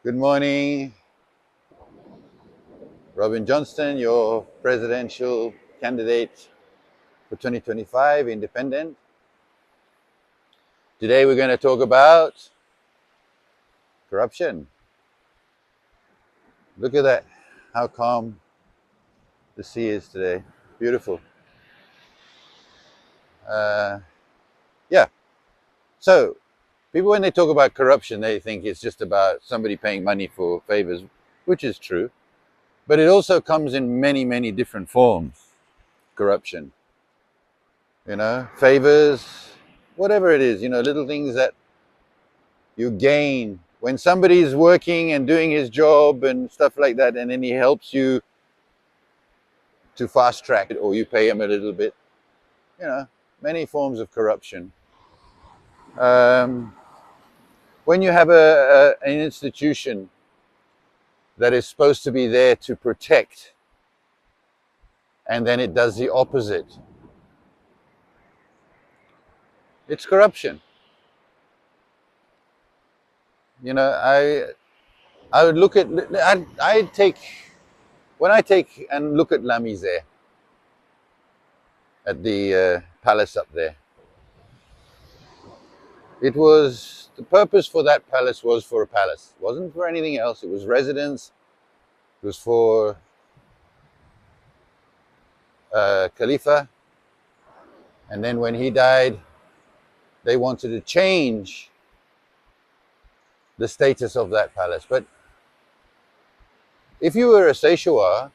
Good morning, Robin Johnston, your presidential candidate for 2025, independent. Today we're going to talk about corruption. Look at that, how calm the sea is today. Beautiful. Uh, yeah, so people, when they talk about corruption, they think it's just about somebody paying money for favors, which is true. But it also comes in many, many different forms. Corruption, favors, whatever it is, little things that you gain when somebody's working and doing his job and stuff like that, and then he helps you to fast track it, or you pay him a little bit. Many forms of corruption. um, when you have an institution that is supposed to be there to protect, and then it does the opposite, it's corruption. I would look at, I take, when I take and look at La Misère, at the palace up there. It was, the purpose for that palace was for a palace. It wasn't for anything else. It was residence. It was for Khalifa. And then when he died, they wanted to change the status of that palace. But if you were a Seychelles,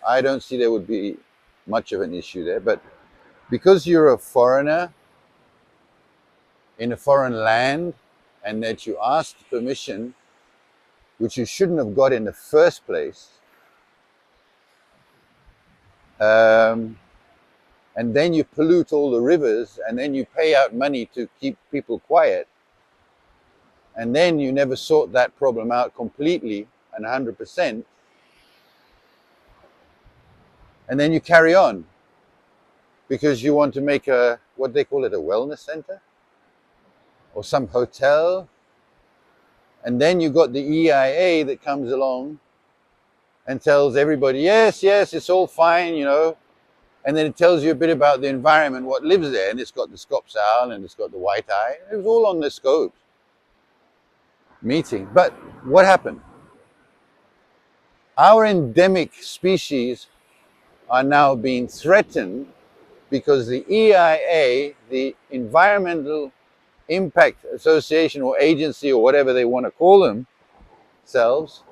I don't see there would be much of an issue there. But because you're a foreigner in a foreign land, and that you asked permission, which you shouldn't have got in the first place, and then you pollute all the rivers, and then you pay out money to keep people quiet, and then you never sort that problem out completely and 100%, and then you carry on because you want to make a, what they call it, a wellness center or some hotel, and then you got the EIA that comes along and tells everybody, yes, it's all fine, and then it tells you a bit about the environment, what lives there, and it's got the Scops owl and it's got the white eye. It was all on the scope meeting. But what happened? Our endemic species are now being threatened because the EIA, the Environmental Impact Association or agency or whatever they want to call themselves,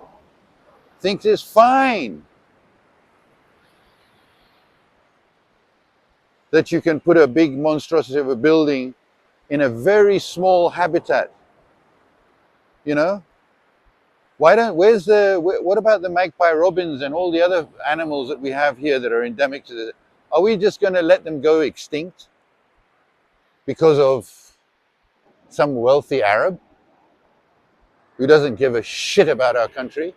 thinks it's fine that you can put a big monstrosity of a building in a very small habitat. What about the magpie robins and all the other animals that we have here that are endemic to this? Are we just going to let them go extinct because of some wealthy Arab who doesn't give a shit about our country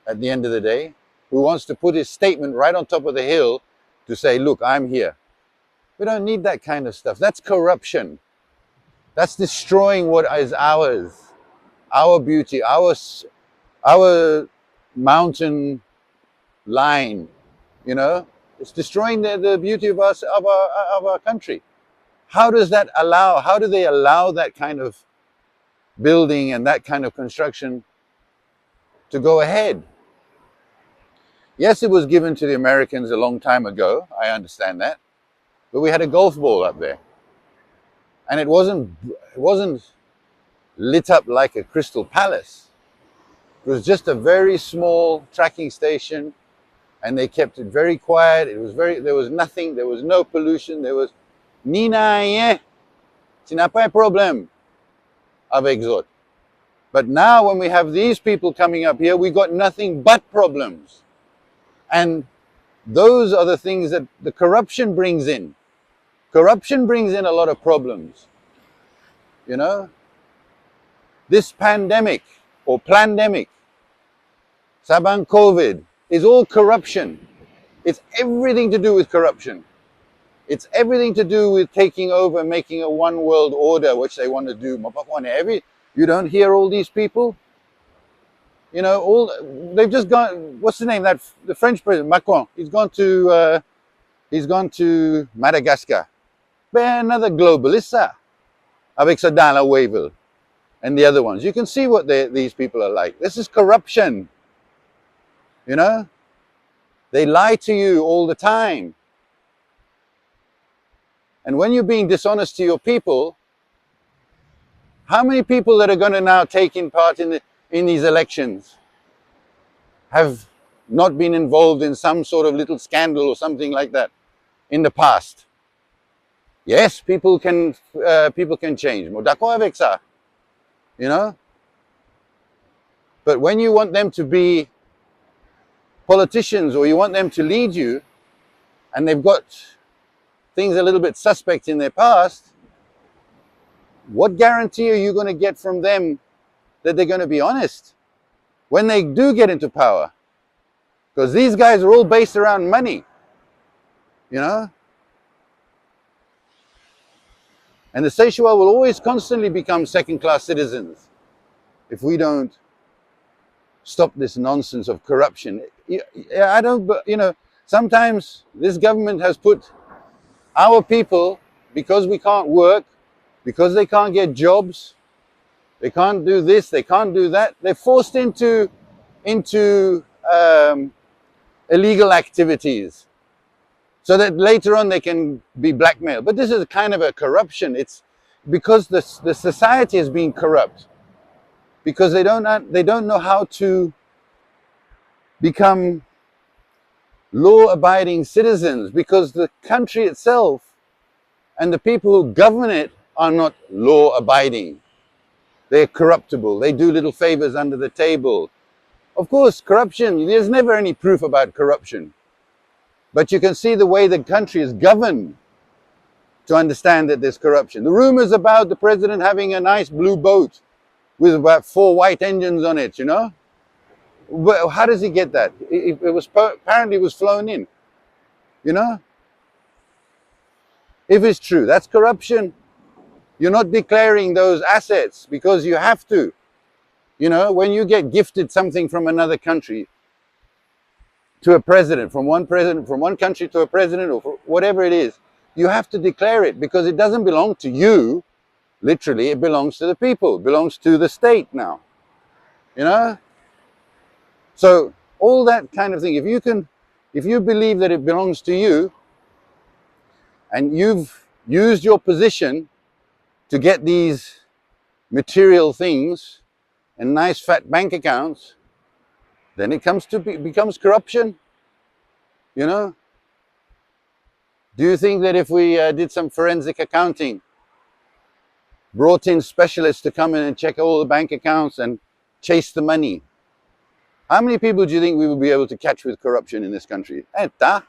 at the end of the day, who wants to put his statement right on top of the hill to say, look, I'm here? We don't need that kind of stuff. That's corruption. That's destroying what is ours, our beauty, our mountain line. It's destroying the beauty of us, of our country. How do they allow that kind of building and that kind of construction to go ahead? Yes, it was given to the Americans a long time ago. I understand that. But we had a golf ball up there. And it wasn't lit up like a crystal palace. It was just a very small tracking station, and they kept it very quiet. There was nothing, there was no pollution, there was ni rien. Tu n'as pas un problème avec autres. But now when we have these people coming up here, we got nothing but problems. And those are the things that the corruption brings in. Corruption brings in a lot of problems. This pandemic or plandemic, Sabang COVID, is all corruption. It's everything to do with corruption. It's everything to do with taking over, making a one world order, which they want to do. You don't hear all these people? You know, all they've just gone. What's the name? That the French president Macron. He's gone to Madagascar. Ben another globalist, ça, avec sa dans la Wavell and the other ones. You can see what these people are like. This is corruption. You know, they lie to you all the time. And when you're being dishonest to your people, how many people that are going to now take in part in these elections have not been involved in some sort of little scandal or something like that in the past? Yes, people can change. Moi, d'accord avec ça, you know. But when you want them to be politicians or you want them to lead you, and they've got things a little bit suspect in their past, what guarantee are you going to get from them that they're going to be honest when they do get into power? Because these guys are all based around money, you know. And the Seychelles will always constantly become second-class citizens if we don't stop this nonsense of corruption. I don't, you know, sometimes this government has put our people, because we can't work, because they can't get jobs, they can't do this, they can't do that, they're forced into illegal activities so that later on they can be blackmailed. But this is kind of a corruption. It's because the society is being corrupt, because they don't know how to become law-abiding citizens, because the country itself and the people who govern it are not law-abiding. They're corruptible. They do little favors under the table. Of course, corruption, there's never any proof about corruption. But you can see the way the country is governed to understand that there's corruption. The rumors about the president having a nice blue boat with about 4 white engines on it, you know? Well, how does he get that? It was apparently it was flown in, you know? If it's true, that's corruption. You're not declaring those assets because you have to. You know, when you get gifted something from another country to a president, from one country to a president, or whatever it is, you have to declare it because it doesn't belong to you. Literally, it belongs to the people, it belongs to the state now. You know? So all that kind of thing, if you believe that it belongs to you and you've used your position to get these material things and nice fat bank accounts, then it becomes corruption, you know? Do you think that if we did some forensic accounting, brought in specialists to come in and check all the bank accounts and chase the money, how many people do you think we will be able to catch with corruption in this country? But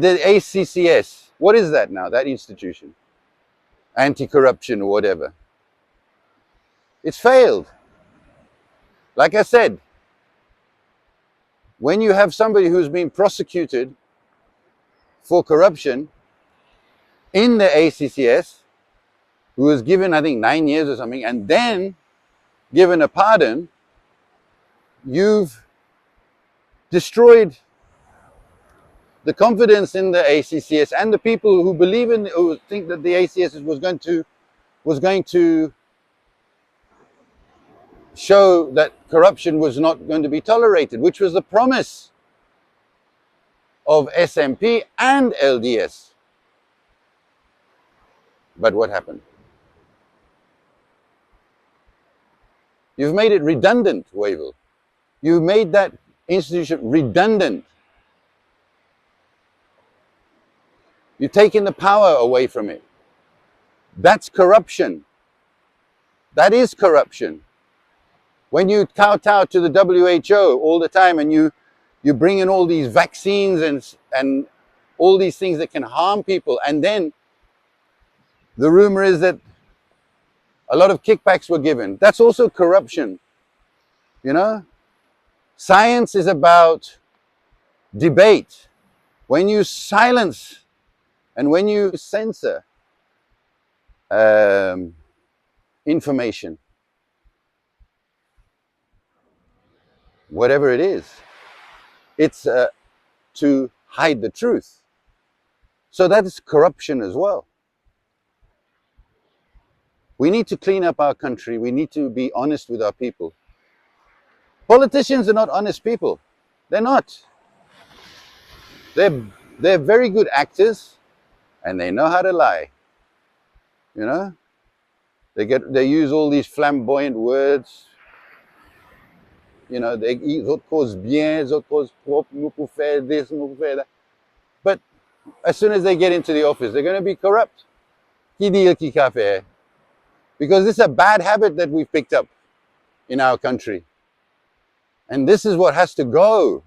the ACCS, what is that now, that institution? Anti-corruption or whatever. It's failed. Like I said, when you have somebody who's been prosecuted for corruption in the ACCS, who was given, I think, 9 years or something, and then given a pardon, you've destroyed the confidence in the ACCS and the people who believe in, who think that the ACCS was going to show that corruption was not going to be tolerated, which was the promise of SMP and LDS. But what happened? You've made it redundant, Wavell. You've made that institution redundant. You've taken the power away from it. That's corruption. That is corruption. When you kowtow to the WHO all the time and you bring in all these vaccines and all these things that can harm people, and then the rumor is that a lot of kickbacks were given. That's also corruption, you know? Science is about debate. When you silence and when you censor information, whatever it is. It's to hide the truth. So that is corruption as well. We need to clean up our country. We need to be honest with our people. Politicians are not honest people. They're not. They're, they're very good actors and they know how to lie. You know? They use all these flamboyant words. You know, they eat autres causes bien, autres causes propre, nous pour faire this, nous pour faire that. But as soon as they get into the office, they're going to be corrupt. Qui dit qui qu'a fait? Because this is a bad habit that we've picked up in our country. And this is what has to go.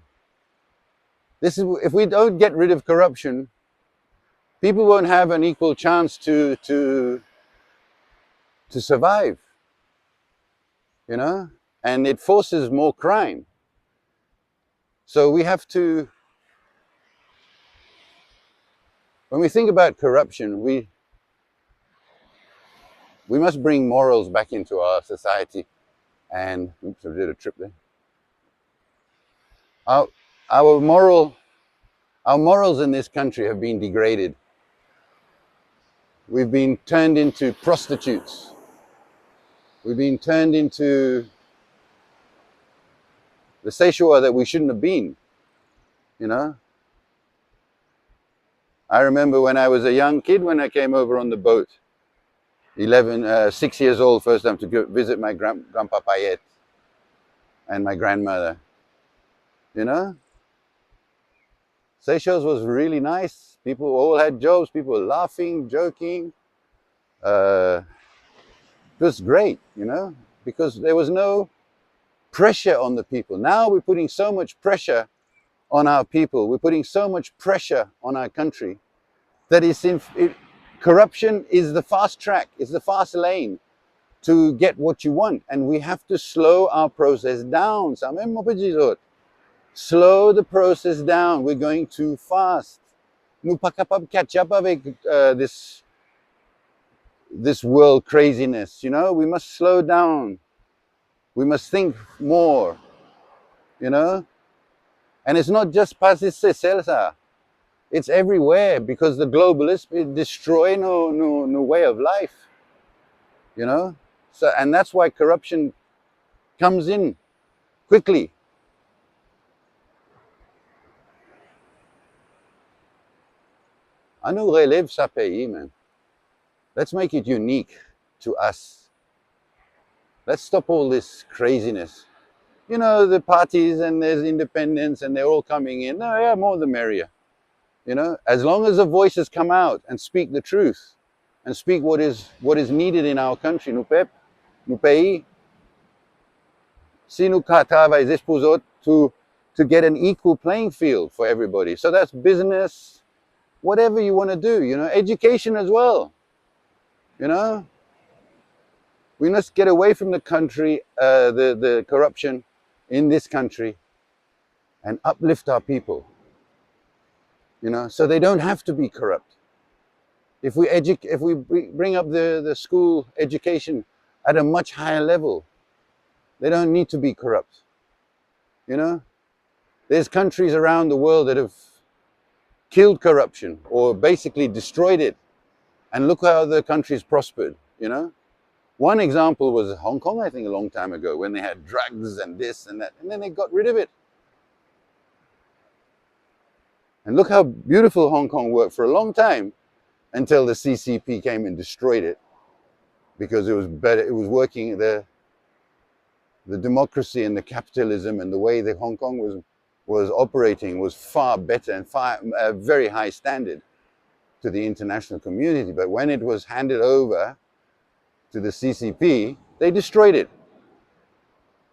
This is, if we don't get rid of corruption, people won't have an equal chance to survive. You know? And it forces more crime. So we have to, when we think about corruption, we must bring morals back into our society. And, oops, I did a trip there. Our morals in this country have been degraded. We've been turned into prostitutes. We've been turned into the Seychelles that we shouldn't have been, you know. I remember when I was a young kid, when I came over on the boat, 6 years old, first time to go visit my grandpa Payet and my grandmother, you know. Seychelles was really nice. People all had jobs. People were laughing, joking. It was great, you know, because there was no pressure on the people. Now we're putting so much pressure on our people. We're putting so much pressure on our country that corruption is the fast track, is the fast lane to get what you want. And we have to slow our process down. Slow the process down. We're going too fast. Nous pas capable de catch up avec this world craziness, you know. We must slow down. We must think more, you know. And it's not just pas Seychelles. It's everywhere because the globalists destroy no way of life, you know. So, and that's why corruption comes in quickly. À nous relève sa pays, man. Let's make it unique to us. Let's stop all this craziness. You know, the parties and there's independents and they're all coming in. No, yeah, more the merrier. You know, as long as the voices come out and speak the truth and speak what is needed in our country, nous pays, si nous travaillons pour autres to get an equal playing field for everybody. So that's business, whatever you want to do, you know, education as well. You know, we must get away from the country, the corruption in this country, and uplift our people. You know, so they don't have to be corrupt. If we bring up the school education at a much higher level, they don't need to be corrupt. You know, there's countries around the world that have killed corruption or basically destroyed it, and look how the countries prospered. You know, one example was Hong Kong, I think, a long time ago, when they had drugs and this and that, and then they got rid of it. And look how beautiful Hong Kong worked for a long time until the CCP came and destroyed it, because it was better. It was working, the democracy and the capitalism and the way that Hong Kong was operating was far better and a very high standard to the international community. But when it was handed over to the CCP, they destroyed it.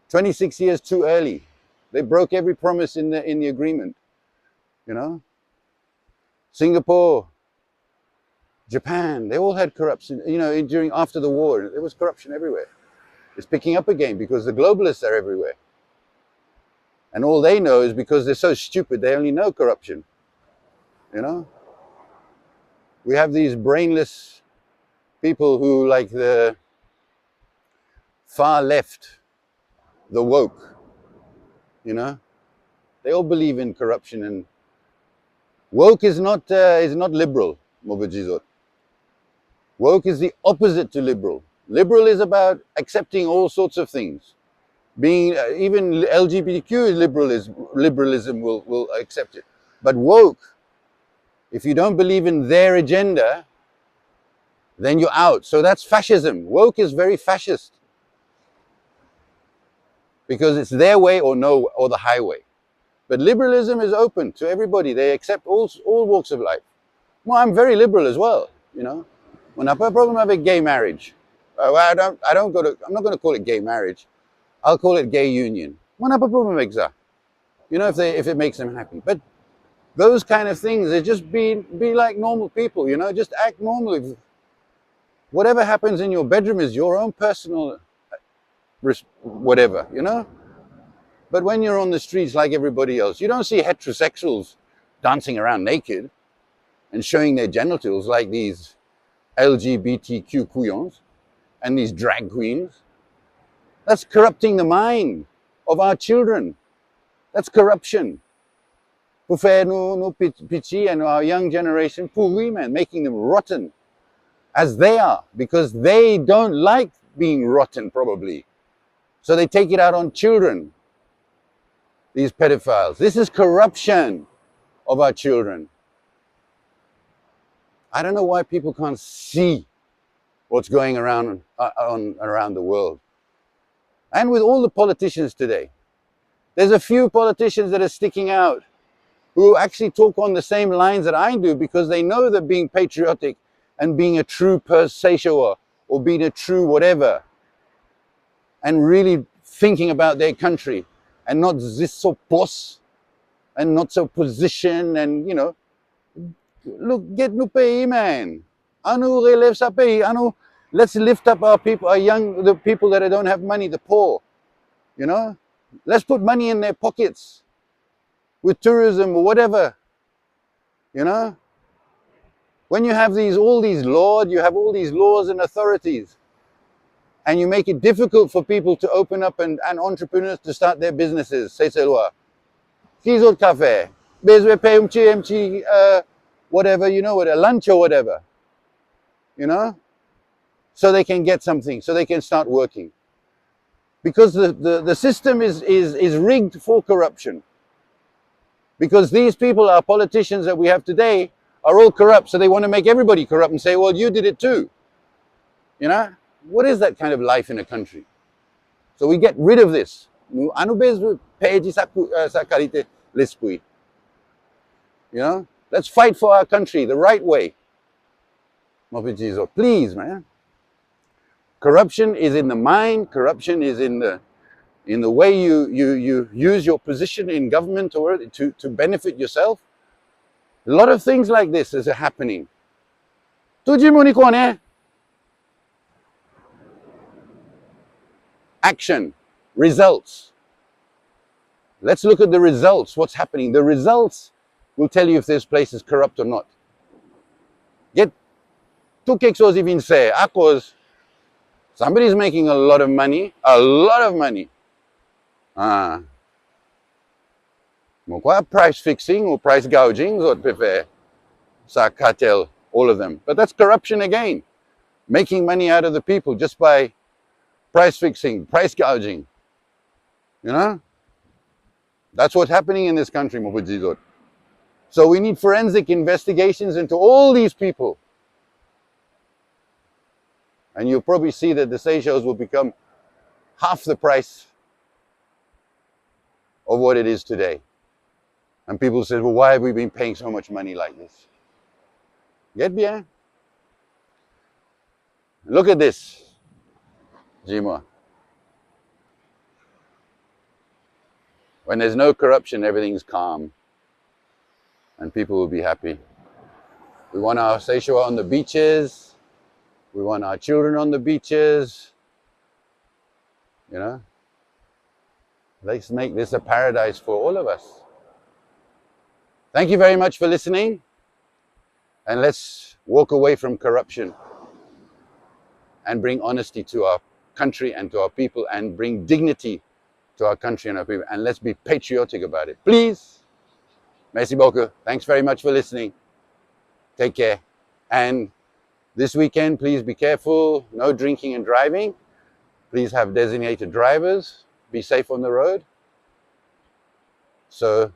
26 years too early. They broke every promise in the agreement. You know, Singapore, Japan, they all had corruption. You know, after the war, there was corruption everywhere. It's picking up again because the globalists are everywhere. And all they know is, because they're so stupid, they only know corruption. You know? We have these brainless people who, like the far left, the woke, you know. They all believe in corruption, and woke is not liberal, Mobajizot. Woke is the opposite to liberal. Liberal is about accepting all sorts of things. Being even LGBTQ liberalism will accept it. But woke, if you don't believe in their agenda, then you're out. So that's fascism. Woke is very fascist because it's their way or the highway. But liberalism is open to everybody. They accept all walks of life. Well, I'm very liberal as well, you know. When I have a problem with gay marriage, well, I'm not going to call it gay marriage. I'll call it gay union. When I have a problem with that, you know, if it makes them happy. But those kind of things, they just be like normal people, you know, just act normally. Whatever happens in your bedroom is your own personal whatever, you know. But when you're on the streets like everybody else, you don't see heterosexuals dancing around naked and showing their genitals like these LGBTQ couillons and these drag queens. That's corrupting the mind of our children. That's corruption. No Pichi and our young generation, Puri, man, making them rotten as they are, because they don't like being rotten, probably. So they take it out on children, these pedophiles. This is corruption of our children. I don't know why people can't see what's going around the world. And with all the politicians today, there's a few politicians that are sticking out who actually talk on the same lines that I do, because they know that being patriotic and being a true Seychelles or being a true whatever and really thinking about their country and not this so boss and not so position and, you know, look, get no pay, man. Anu relève sa pays. Anu, let's lift up our people, the people that don't have money, the poor, you know. Let's put money in their pockets with tourism or whatever, you know. When you have all these laws and authorities, and you make it difficult for people to open up and entrepreneurs to start their businesses, c'est loi. Kizot cafe, bezwe pay whatever, you know, with a lunch or whatever, you know, so they can get something, so they can start working. Because the system is rigged for corruption. Because these people, our politicians that we have today, are all corrupt, so they want to make everybody corrupt and say, well, you did it too. You know? What is that kind of life in a country? So we get rid of this. You know? Let's fight for our country the right way. Please, man. Corruption is in the mind. Corruption is in the way you use your position in government or to benefit yourself. A lot of things like this is happening. Action, results. Let's look at the results. What's happening? The results will tell you if this place is corrupt or not. Get two kexos even say, akos. Somebody's making a lot of money. Price fixing or price gouging, or prefer sa cartel, all of them. But that's corruption again. Making money out of the people just by price fixing, price gouging. You know? That's what's happening in this country, Mubujizot. So we need forensic investigations into all these people. And you'll probably see that the Seychelles will become half the price of what it is today. And people say, well, why have we been paying so much money like this? Get bien. Look at this, Jima. When there's no corruption, everything's calm. And people will be happy. We want our Seychelles on the beaches. We want our children on the beaches. You know? Let's make this a paradise for all of us. Thank you very much for listening. And let's walk away from corruption and bring honesty to our country and to our people and bring dignity to our country and our people, and let's be patriotic about it. Please. Merci beaucoup. Thanks very much for listening. Take care. And this weekend, please be careful. No drinking and driving. Please have designated drivers. Be safe on the road. So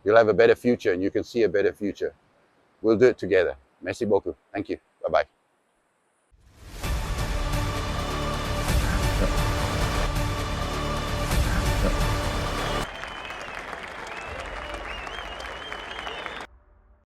you'll have a better future and you can see a better future. We'll do it together. Merci beaucoup. Thank you.